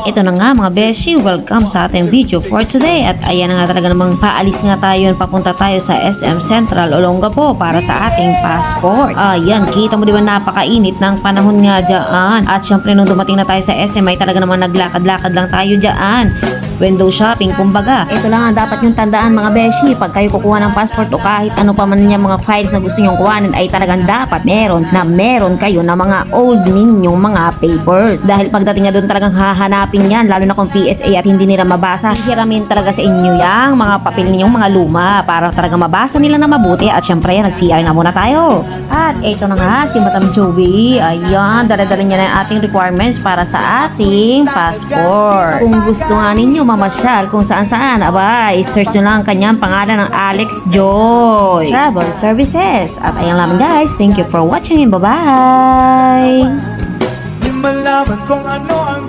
ito na nga mga beshi, welcome sa ating video for today. At ayan na nga talaga namang paalis nga tayo, papunta tayo sa SM Central Olongapo para sa ating passport. Ayan, kita mo diba napakainit ng panahon nga dyan. At syempre nung dumating na tayo sa SM ay talaga namang naglakad-lakad lang tayo dyan. Window shopping, kumbaga. Ito lang ang dapat yung tandaan mga beshi. Pag kayo kukuha ng passport o kahit ano pa man niya mga files na gusto nyong kuhanin ay talagang dapat meron kayo na mga old ninyong mga papers. Dahil pagdating nga doon talagang hahanapin yan, lalo na kung PSA at hindi nila mabasa. Hiramin talaga sa inyo yung mga papel ninyong mga luma para talaga mabasa nila na mabuti. At syempre yan, nag-CR nga muna tayo. At ito na nga si Madam Joey. Ayan, dala-dala niya na yung ating requirements para sa ating passport. Kung gusto nga ninyo mamasyal kung saan-saan, search nyo lang kanyang pangalan ng Alex Joy Travel Services. At ayan lamang guys, thank you for watching and bye-bye! Di malaman kung ano ang